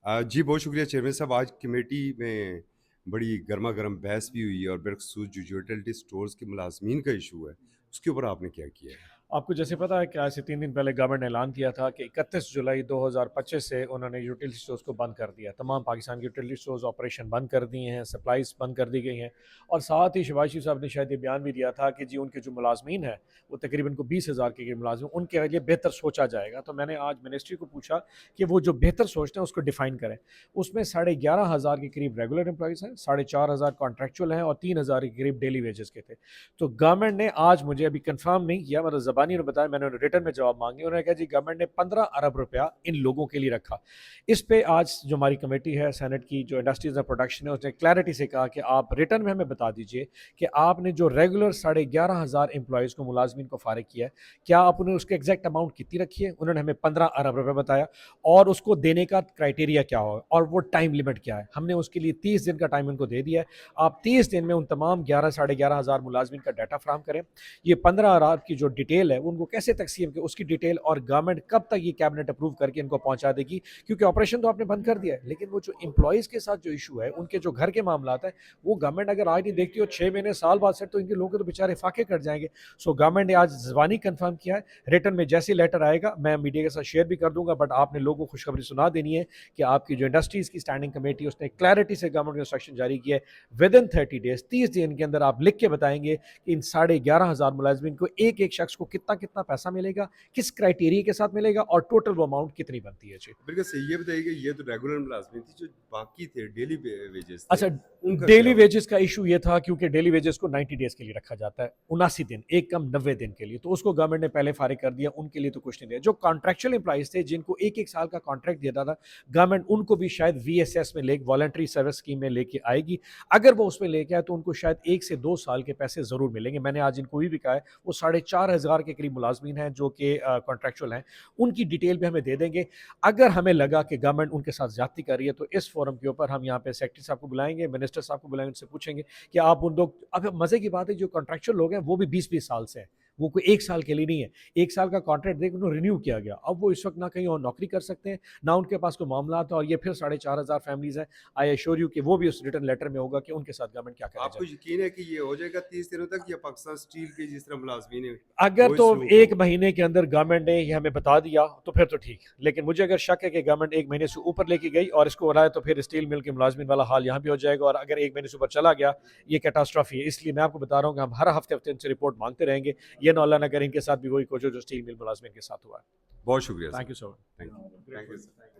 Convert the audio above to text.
जी, बहुत शुक्रिया चेयरमैन साहब। आज कमेटी में बड़ी गरमा-गरम बहस भी हुई है और बिलख़ुसूस जो यूटिलिटी स्टोर्स के मुलाज़मीन का इशू है, उसके ऊपर आपने क्या किया है? आपको जैसे पता है कि आज से 3 दिन पहले गवर्नमेंट ने ऐलान किया था कि 31 जुलाई 2025 से उन्होंने यूटिलिटी स्टोर्स को बंद कर दिया। तमाम पाकिस्तान के यूटिलिटी स्टोर्स ऑपरेशन बंद कर दिए हैं, सप्लाईज़ बंद कर दी गई हैं और साथ ही शहबाज शरीफ साहब ने शायद ये बयान भी दिया था कि जी उनके जो मुलाज़मीन हैं, वो तकरीबन को 20,000 के करीब मुलाज़िम, उनके लिए बेहतर सोचा जाएगा। तो मैंने आज मिनिस्ट्री को पूछा कि वो जो बेहतर सोचते हैं उसको डिफ़ाइन करें। उसमें 11,500 के करीब रेगुलर एम्प्लॉइज़ हैं, 4,500 कॉन्ट्रैक्चुअल हैं और 3,000 के करीब डेली वेजेस के थे। तो गवर्नमेंट ने आज मुझे अभी कंफर्म नहीं किया, मतलब ज़बानी ने बताया, मैंने रिटर्न में जवाब मांगे। उन्होंने कहा जी गवर्नमेंट ने 15 अरब रुपया इन लोगों के लिए रखा। इस पे आज जो हमारी कमेटी है सेनेट की, जो इंडस्ट्रीज एंड प्रोडक्शन है, उसने क्लैरिटी से कहा कि आप रिटर्न में हमें बता दीजिए कि आपने जो रेगुलर 11,500 एम्प्लॉयज़ को, मुलाजमीन को फारिग किया है, क्या आपने उसके एग्जैक्ट अमाउंट कितनी रखी है? उन्होंने हमें 15 अरब रुपये बताया और उसको देने का क्राइटेरिया क्या होगा और वो टाइम लिमिट क्या है। हमने उसके लिए 30 दिन का टाइम उनको दे दिया है। आप 30 दिन में उन तमाम 11,500 मुलाजमीन का डाटा फ्राहम करें। ये 15 अरब की जो डिटेल है उनको कैसे तकसीम की, उसकी डिटेल, और गवर्नमेंट कब तक ये कैबिनेट अप्रूव करके इनको पहुंचा देगी, क्योंकि ऑपरेशन तो आपने बंद कर दिया है, लेकिन वो जो एम्प्लॉयज़ के साथ जो इशू है, उनके जो घर के मामला है, वो गवर्नमेंट अगर आज नहीं देखती हो 6 महीने साल बाद सेट, तो इनके लोगों के तो बेचारे फाके कट जाएंगे। सो गवर्नमेंट ने आज ज़बानी कंफर्म किया है। रिटर्न में जैसे लेटर आएगा मैं मीडिया के साथ शेयर भी कर दूंगा, बट आपने लोगों को खुशखबरी सुना देनी है कि आपकी जो इंडस्ट्रीज की स्टैंडिंग कमेटी, उसने क्लैरिटी से गवर्नमेंट को इंस्ट्रक्शन जारी किया है, विद इन 30 डेज, 30 दिन के अंदर आप लिख के बताएंगे कि इन 11,500 मुलाजमीन को एक एक शख्स को कितना कितना पैसा मिलेगा, किस क्राइटेरिया के साथ मिलेगा और टोटल वो अमाउंट कितनी बनती है। जी बिल्कुल सही। ये बताइए कि ये तो रेगुलर मुलाज़मीन थी, जो बाकी थे डेली वेजेस थे, अच्छा, उनका क्या डेली होगा? वेजेस का इशू ये था क्योंकि डेली वेजेस को 90 डेज के लिए रखा जाता है, 79 दिन, एक कम 90 दिन के लिए, तो उसको गवर्नमेंट ने पहले फारिग कर दिया। उनके लिए तो कुछ नहीं दिया। जो कॉन्ट्रैक्चुअल एम्प्लॉइज थे, जिनको एक एक साल का कॉन्ट्रैक्ट दिया था, गवर्नमेंट उनको भी शायद वीएसएस में, ले वॉलंटरी सर्विस स्कीम में लेके आएगी। अगर वो उसमें लेके आए तो उनको शायद 1 से 2 साल के पैसे जरूर मिलेंगे। मैंने आज इनको भी कहा है, वो 4,500 के करीब मुलाजमीन हैं जो कि कॉन्ट्रैक्चुअल हैं, उनकी डिटेल भी हमें दे देंगे। अगर हमें लगा कि गवर्नमेंट उनके साथ ज्यादती कर रही है, तो इस फोरम के ऊपर हम यहाँ पे सेक्रेटरी साहब को बुलाएंगे, मिनिस्टर साहब को बुलाएंगे, उनसे पूछेंगे कि आप उन लोग, अब मजे की बात है, जो कॉन्ट्रैक्चुअल लोग हैं वो भी 20-20 साल से हैं, वो कोई 1 साल के लिए नहीं है। 1 साल का कॉन्ट्रैक्ट देकर उन्होंने रिन्यू किया गया, अब वो इस वक्त ना कहीं और नौकरी कर सकते हैं, ना उनके पास कोई मामला है। और ये फिर 4,500 फैमिलीज हैं। आई एश्योर यू कि वो भी उस रिटर्न लेटर में होगा कि उनके साथ गवर्नमेंट क्या करे आपको जाए। यकीन है कि ये हो जाएगा 30 दिनों तक, या पाकिस्तान स्टील के जिस तरह मुलाज़मीन हैं, अगर वो तो इस सलूक 1 होगा? महीने के अंदर गवर्नमेंट ने ये हमें बता दिया तो फिर तो ठीक, लेकिन मुझे अगर शक है कि गवर्नमेंट 1 महीने से ऊपर लेके गई और इसको बढ़ाए, तो फिर स्टील मिल के मुलाजमिन वाला हाल यहाँ भी हो जाएगा। और अगर 1 महीने से ऊपर चला गया, ये कैटास्ट्रॉफी है। इसलिए मैं आपको बता रहा हूँ कि हम हर हफ्ते हफ्ते इनसे रिपोर्ट मांगते रहेंगे। ये ना अल्लाह ना करे इनके साथ भी वही कुछ हो जो स्टील मिल मुलाजमिन के साथ हुआ है। बहुत शुक्रिया thank sir. You so thank you. Thank you much. Sir.